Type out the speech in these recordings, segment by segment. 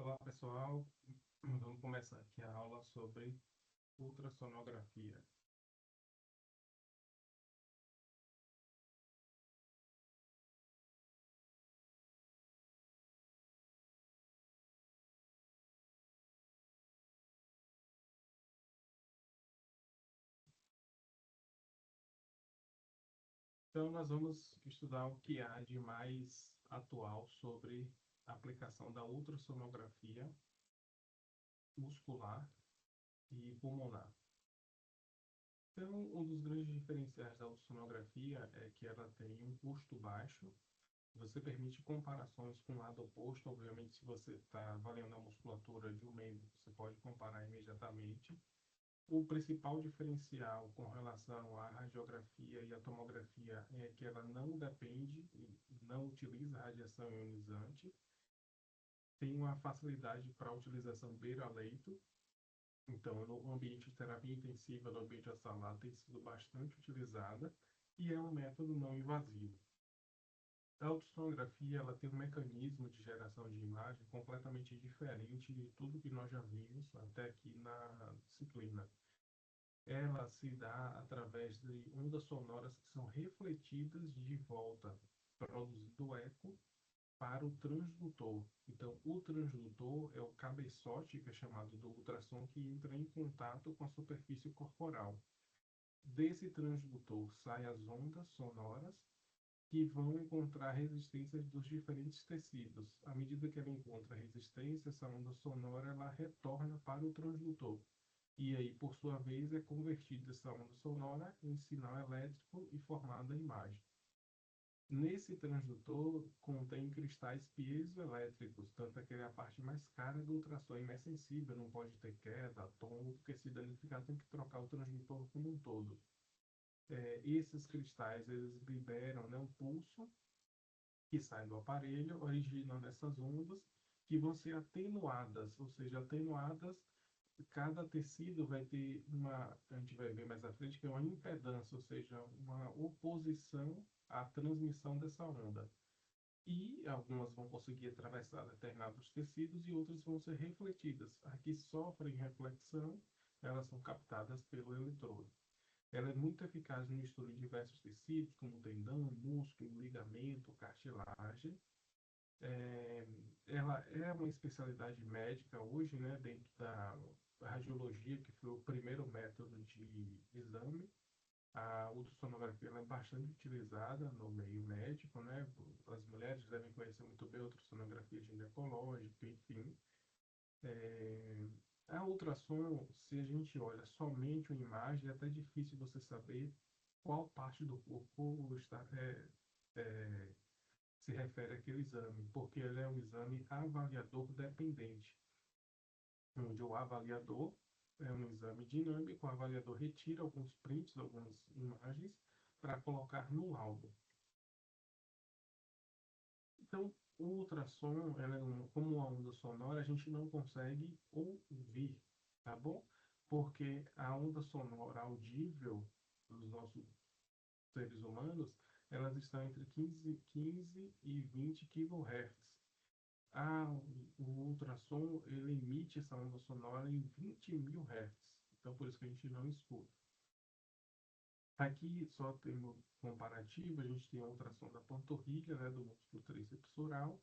Olá pessoal, vamos começar aqui a aula sobre ultrassonografia. Então nós vamos estudar o que há de mais atual sobre a aplicação da ultrassonografia muscular e pulmonar. Então, um dos grandes diferenciais da ultrassonografia é que ela tem um custo baixo. Você permite comparações com o lado oposto. Obviamente, se você está avaliando a musculatura de um membro, você pode comparar imediatamente. O principal diferencial com relação à radiografia e à tomografia é que ela não depende, não utiliza radiação ionizante, tem uma facilidade para a utilização beira-leito. Então, no ambiente de terapia intensiva, no ambiente hospitalar, tem sido bastante utilizada e é um método não invasivo. A ultrassonografia ela tem um mecanismo de geração de imagem completamente diferente de tudo que nós já vimos até aqui na disciplina. Ela se dá através de ondas sonoras que são refletidas de volta, produzindo eco para o transdutor. Então, o transdutor é o cabeçote, que é chamado do ultrassom, que entra em contato com a superfície corporal. Desse transdutor saem as ondas sonoras que vão encontrar resistências dos diferentes tecidos. À medida que ela encontra resistência, essa onda sonora ela retorna para o transdutor. E aí, por sua vez, é convertida essa onda sonora em sinal elétrico e formada a imagem. Nesse transdutor contém cristais piezoelétricos, tanto é que é a parte mais cara do ultrassom, é mais sensível, não pode ter queda, tombo, porque se danificar tem que trocar o transdutor como um todo. Esses cristais eles liberam, né, um pulso que sai do aparelho, originando essas ondas que vão ser atenuadas, ou seja, atenuadas, cada tecido vai ter uma, a gente vai ver mais à frente, que é uma impedância, ou seja, uma oposição à transmissão dessa onda. E algumas vão conseguir atravessar determinados tecidos e outras vão ser refletidas. As que sofrem reflexão, elas são captadas pelo eletrodo. Ela é muito eficaz no estudo de diversos tecidos, como tendão, músculo, ligamento, cartilagem. É, ela é uma especialidade médica hoje, né, dentro da radiologia, que foi o primeiro método de exame. A ultrassonografia ela é bastante utilizada no meio médico, né? As mulheres devem conhecer muito bem a ultrassonografia ginecológica, enfim. A ultrassom, se a gente olha somente uma imagem, é até difícil você saber qual parte do corpo está, se refere àquele exame, porque ele é um exame avaliador dependente, onde o avaliador é um exame dinâmico, o avaliador retira alguns prints, algumas imagens, para colocar no laudo. Então, o ultrassom, como uma onda sonora, a gente não consegue ouvir, tá bom? Porque a onda sonora audível dos nossos seres humanos, elas estão entre 15 e 20 kHz. O ultrassom, ele emite essa onda sonora em 20.000 Hz. Então, por isso que a gente não escuta. Aqui, só temos comparativo, a gente tem a ultrassom da panturrilha, né, do músculo tríceps oral,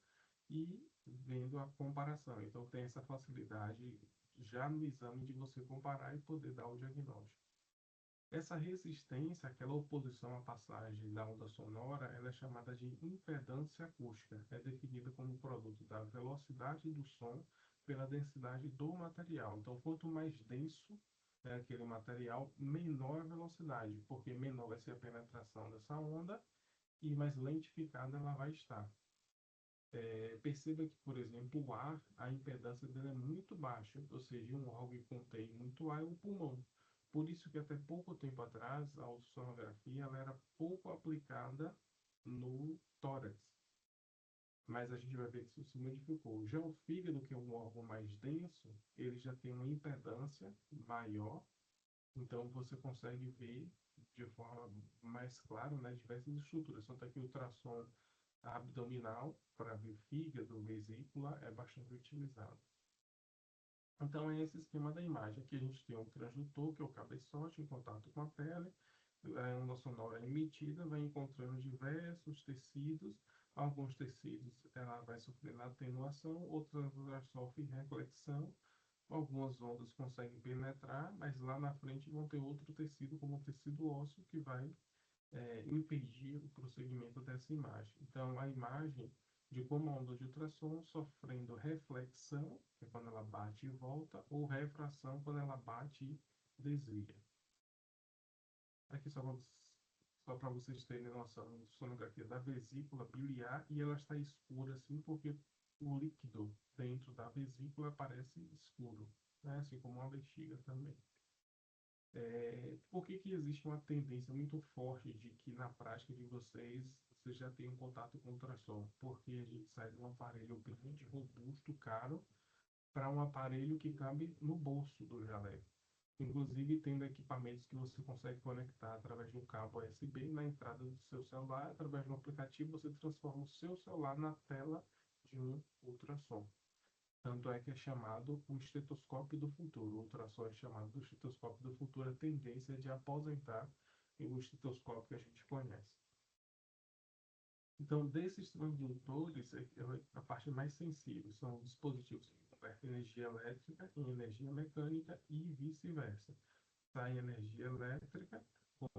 e vendo a comparação. Então, tem essa facilidade já no exame de você comparar e poder dar o diagnóstico. Essa resistência, aquela oposição à passagem da onda sonora, ela é chamada de impedância acústica. É definida como produto da velocidade do som pela densidade do material. Então, quanto mais denso é aquele material, menor a velocidade, porque menor vai ser a penetração dessa onda e mais lentificada ela vai estar. Perceba que, por exemplo, o ar, a impedância dele é muito baixa, ou seja, um órgão que contém muito ar é o pulmão. Por isso que até pouco tempo atrás a ultrassonografia ela era pouco aplicada no tórax. Mas a gente vai ver que isso se modificou. Já o fígado, que é um órgão mais denso, ele já tem uma impedância maior, então você consegue ver de forma mais clara, né, diversas estruturas. Tanto é que o ultrassom abdominal para ver fígado, vesícula, é bastante utilizado. Então, é esse esquema da imagem. Aqui a gente tem um transdutor, que é o cabeçote, em contato com a pele. A onda sonora é emitida, vai encontrando diversos tecidos. Alguns tecidos ela vai sofrendo atenuação, outras ela sofre reflexão. Algumas ondas conseguem penetrar, mas lá na frente vão ter outro tecido, como o tecido ósseo, que vai impedir o prosseguimento dessa imagem. Então, a imagem de como a onda de ultrassom sofrendo reflexão, que é quando ela bate e volta, ou refração, quando ela bate e desvia. Aqui só para vocês terem noção, sonografia da vesícula biliar, e ela está escura assim porque o líquido dentro da vesícula parece escuro, né? Assim como a bexiga também. Por que existe uma tendência muito forte de que na prática de vocês já tenham contato com ultrassom? Porque a gente sai de um aparelho grande, robusto, caro, para um aparelho que cabe no bolso do jaleco. Inclusive, tendo equipamentos que você consegue conectar através de um cabo USB na entrada do seu celular, através de um aplicativo, você transforma o seu celular na tela de um ultrassom. Tanto é que é chamado o estetoscópio do futuro. O ultrassom é chamado do estetoscópio do futuro, a tendência é de aposentar o estetoscópio que a gente conhece. Então, desses transdutores, a parte mais sensível são os dispositivos que convertem energia elétrica em energia mecânica e vice-versa. Sai energia elétrica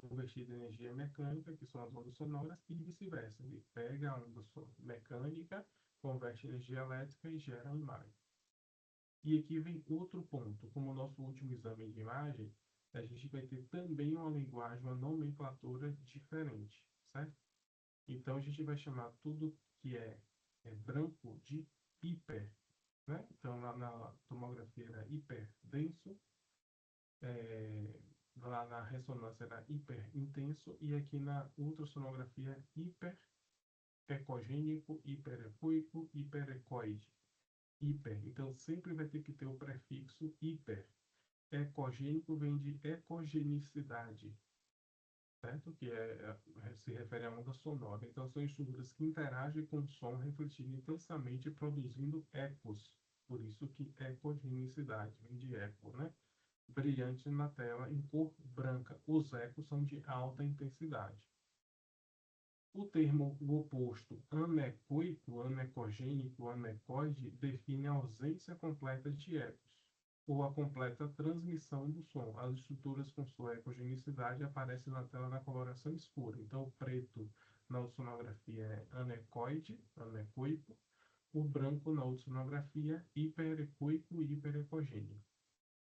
convertida em energia mecânica, que são as ondas sonoras, e vice-versa. Ele pega a onda mecânica, converte em energia elétrica e gera uma imagem. E aqui vem outro ponto. Como o nosso último exame de imagem, a gente vai ter também uma linguagem, uma nomenclatura diferente, certo? Então, a gente vai chamar tudo que é branco de hiper, né? Então, lá na tomografia era hiper denso, lá na ressonância era hiper intenso, e aqui na ultrassonografia hiper ecogênico, hiperecoico, hiperecoide. Hiper. Então, sempre vai ter que ter o prefixo hiper. Ecogênico vem de ecogenicidade, certo? Se refere à onda sonora. Então, são estruturas que interagem com o som, refletindo intensamente, produzindo ecos. Por isso que ecogenicidade vem de eco, né? Brilhante na tela em cor branca. Os ecos são de alta intensidade. O termo o oposto, anecoico, anecogênico, anecoide, define a ausência completa de ecos, ou a completa transmissão do som. As estruturas com sua ecogenicidade aparecem na tela na coloração escura. Então, o preto na ultrassonografia é anecoide, anecoico, o branco na ultrassonografia hiperecoico e hiperecogênico.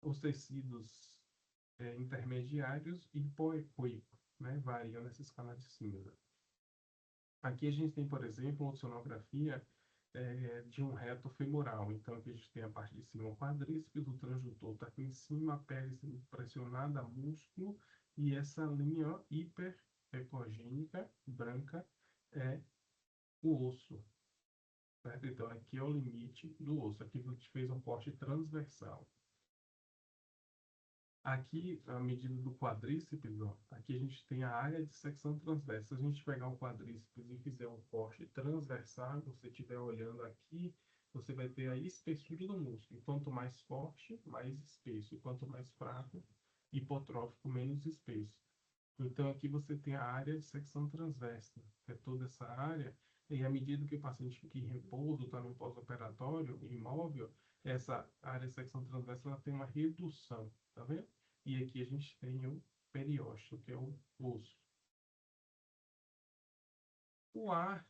Os tecidos intermediários hipoecoico, né, variam nessa escala de cinza. Aqui a gente tem, por exemplo, uma sonografia de um reto femoral. Então, aqui a gente tem a parte de cima, o quadríceps, o transdutor está aqui em cima, a pele sendo pressionada, músculo, e essa linha hiperecogênica, branca, é o osso. Certo? Então, aqui é o limite do osso. Aqui a gente fez um corte transversal. Aqui, a medida do quadríceps, ó, aqui a gente tem a área de secção transversa. Se a gente pegar o quadríceps e fizer um corte transversal, você estiver olhando aqui, você vai ter a espessura do músculo. Quanto mais forte, mais espesso. E quanto mais fraco, hipotrófico, menos espesso. Então, aqui você tem a área de secção transversa, que é toda essa área, e à medida que o paciente fica em repouso, está no pós-operatório, imóvel, essa área de secção transversa ela tem uma redução, tá vendo? E aqui a gente tem o periósteo, que é o osso. O ar,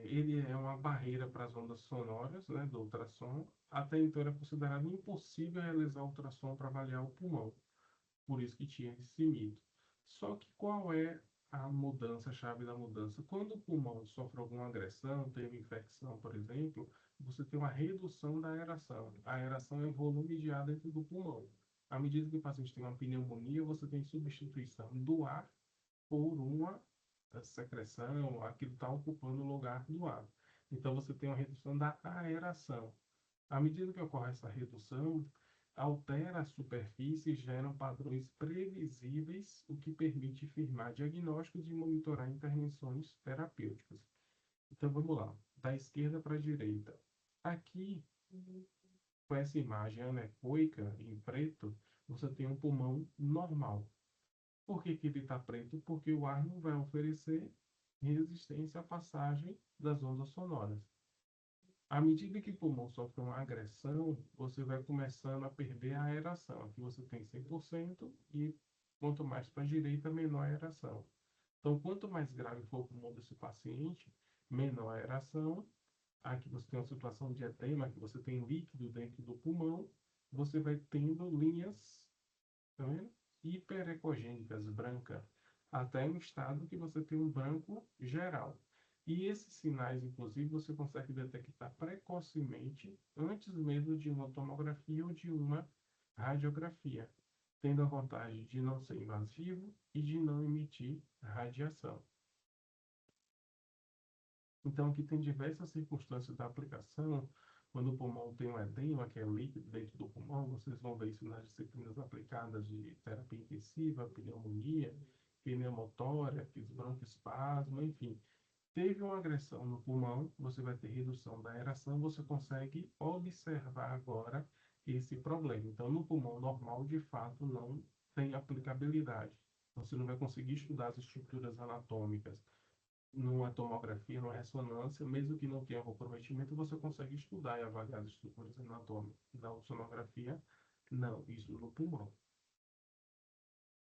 ele é uma barreira para as ondas sonoras, né, do ultrassom. Até então era considerado impossível realizar ultrassom para avaliar o pulmão. Por isso que tinha esse mito. Só que qual é a mudança, a chave da mudança? Quando o pulmão sofre alguma agressão, tem uma infecção, por exemplo, você tem uma redução da aeração. A aeração é volume de ar dentro do pulmão. À medida que o paciente tem uma pneumonia, você tem substituição do ar por uma secreção, aquilo está ocupando o lugar do ar. Então você tem uma redução da aeração. À medida que ocorre essa redução, altera a superfície e gera padrões previsíveis, o que permite firmar diagnósticos e monitorar intervenções terapêuticas. Então vamos lá, da esquerda para a direita. Aqui com essa imagem anecoica em preto, você tem um pulmão normal. Por que que ele está preto? Porque o ar não vai oferecer resistência à passagem das ondas sonoras. À medida que o pulmão sofre uma agressão, você vai começando a perder a aeração. Aqui você tem 100% e quanto mais para a direita, menor a aeração. Então, quanto mais grave for o pulmão desse paciente, menor a aeração. Aqui você tem uma situação de edema, que você tem líquido dentro do pulmão, você vai tendo linhas, tá vendo? Hiperecogênicas, brancas, até um estado que você tem um branco geral. E esses sinais, inclusive, você consegue detectar precocemente, antes mesmo de uma tomografia ou de uma radiografia, tendo a vantagem de não ser invasivo e de não emitir radiação. Então, aqui tem diversas circunstâncias da aplicação. Quando o pulmão tem um edema, que é líquido dentro do pulmão, vocês vão ver isso nas disciplinas aplicadas de terapia intensiva, pneumonia, pneumotórax, broncoespasmo, enfim. Teve uma agressão no pulmão, você vai ter redução da aeração, você consegue observar agora esse problema. Então, no pulmão normal, de fato, não tem aplicabilidade. Você não vai conseguir estudar as estruturas anatômicas numa tomografia, numa ressonância, mesmo que não tenha comprometimento, você consegue estudar e avaliar as estruturas anatômicas. Da ultrassonografia, não, isso no pulmão,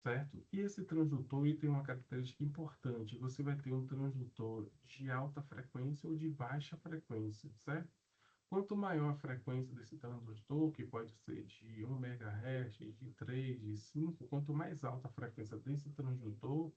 certo? E esse transdutor ele tem uma característica importante. Você vai ter um transdutor de alta frequência ou de baixa frequência, certo? Quanto maior a frequência desse transdutor, que pode ser de 1 MHz, de 3, de 5, quanto mais alta a frequência desse transdutor,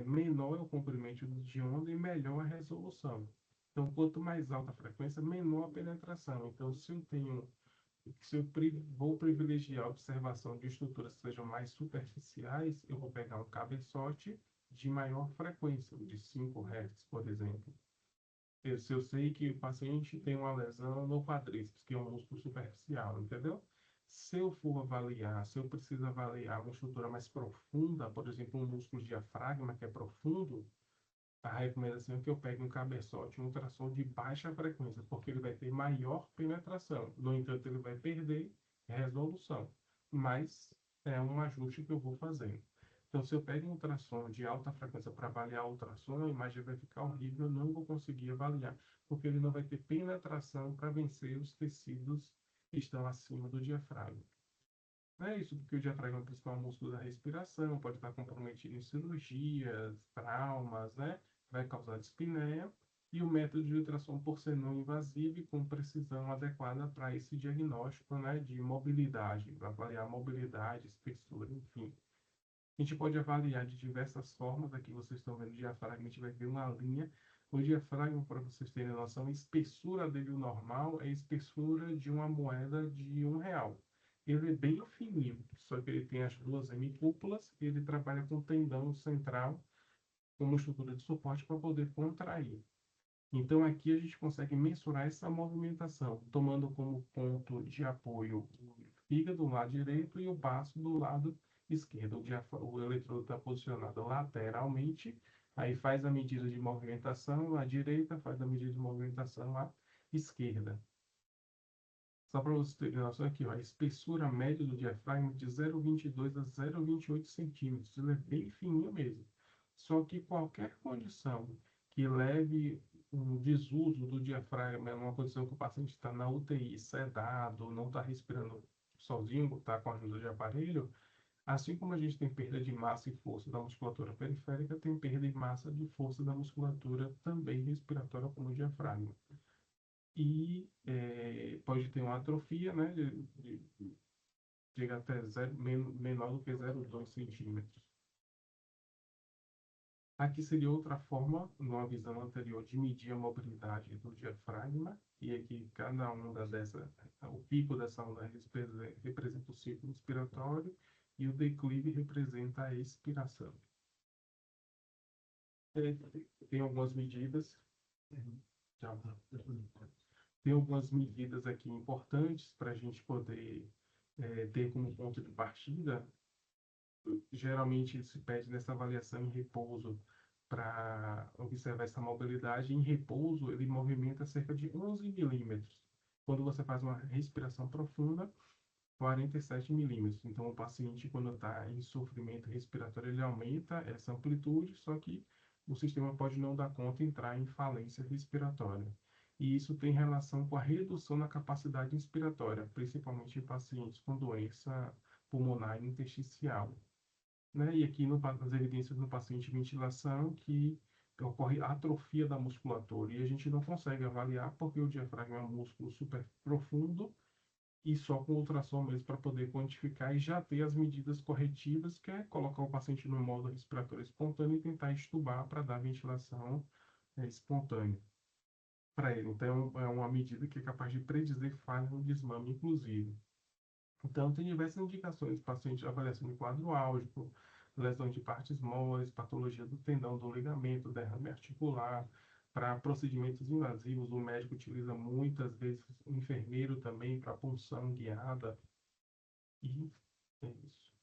menor é o comprimento de onda e melhor a resolução. Então, quanto mais alta a frequência, menor a penetração. Então, se eu vou privilegiar a observação de estruturas que sejam mais superficiais, eu vou pegar um cabeçote de maior frequência, de 5 Hz, por exemplo. Se eu sei que o paciente tem uma lesão no quadríceps, que é um músculo superficial, entendeu? Se eu for avaliar, se eu preciso avaliar uma estrutura mais profunda, por exemplo, um músculo diafragma que é profundo, a recomendação é que eu pegue um cabeçote, um ultrassom de baixa frequência, porque ele vai ter maior penetração. No entanto, ele vai perder resolução. Mas é um ajuste que eu vou fazendo. Então, se eu pego um ultrassom de alta frequência para avaliar o ultrassom, a imagem vai ficar horrível, eu não vou conseguir avaliar, porque ele não vai ter penetração para vencer os tecidos que estão acima do diafragma. Não é isso, porque o diafragma é o principal músculo da respiração, pode estar comprometido em cirurgias, traumas, né? Vai causar dispneia. E o método de ultrassom, por ser não invasivo e com precisão adequada para esse diagnóstico, né, de mobilidade, para avaliar mobilidade, espessura, enfim. A gente pode avaliar de diversas formas. Aqui vocês estão vendo o diafragma, a gente vai ver uma linha. O diafragma, para vocês terem noção, a espessura dele, o normal, é a espessura de uma moeda de R$ 1. Ele é bem fininho, só que ele tem as duas hemicúpulas e ele trabalha com tendão central como estrutura de suporte para poder contrair. Então, aqui a gente consegue mensurar essa movimentação, tomando como ponto de apoio o fígado do lado direito e o baço do lado esquerdo. O eletrodo está posicionado lateralmente, aí faz a medida de movimentação à direita, faz a medida de movimentação à esquerda. Só para vocês terem noção aqui, ó, a espessura média do diafragma é de 0,22 a 0,28 centímetros. Ele é bem fininho mesmo. Só que qualquer condição que leve um desuso do diafragma, é uma condição que o paciente está na UTI, sedado, não está respirando sozinho, está com a ajuda de aparelho, assim como a gente tem perda de massa e força da musculatura periférica, tem perda de massa de força da musculatura também respiratória, como o diafragma. E pode ter uma atrofia, né, chega até menor do que 0,2 centímetros. Aqui seria outra forma, numa visão anterior, de medir a mobilidade do diafragma, e aqui cada onda dessa, o pico dessa onda representa o ciclo respiratório, e o declive representa a expiração. Tem algumas medidas, já, tem algumas medidas aqui importantes para a gente poder ter como ponto de partida. Geralmente se pede nessa avaliação em repouso para observar essa mobilidade. Em repouso, ele movimenta cerca de 11 milímetros. quando você faz uma respiração profunda, 47 milímetros. Então, o paciente, quando está em sofrimento respiratório, ele aumenta essa amplitude, só que o sistema pode não dar conta e entrar em falência respiratória. E isso tem relação com a redução na capacidade inspiratória, principalmente em pacientes com doença pulmonar intersticial, né? E aqui nas evidências no paciente de ventilação que ocorre atrofia da musculatura e a gente não consegue avaliar porque o diafragma é um músculo super profundo e só com ultrassom mesmo para poder quantificar e já ter as medidas corretivas, que é colocar o paciente no modo respiratório espontâneo e tentar extubar para dar ventilação espontânea para ele. Então, é uma medida que é capaz de predizer falha no desmame, inclusive. Então, tem diversas indicações, paciente avaliação de quadro álgico, lesão de partes moles, patologia do tendão, do ligamento, derrame articular. Para procedimentos invasivos, o médico utiliza muitas vezes o enfermeiro também para punção guiada. E é isso.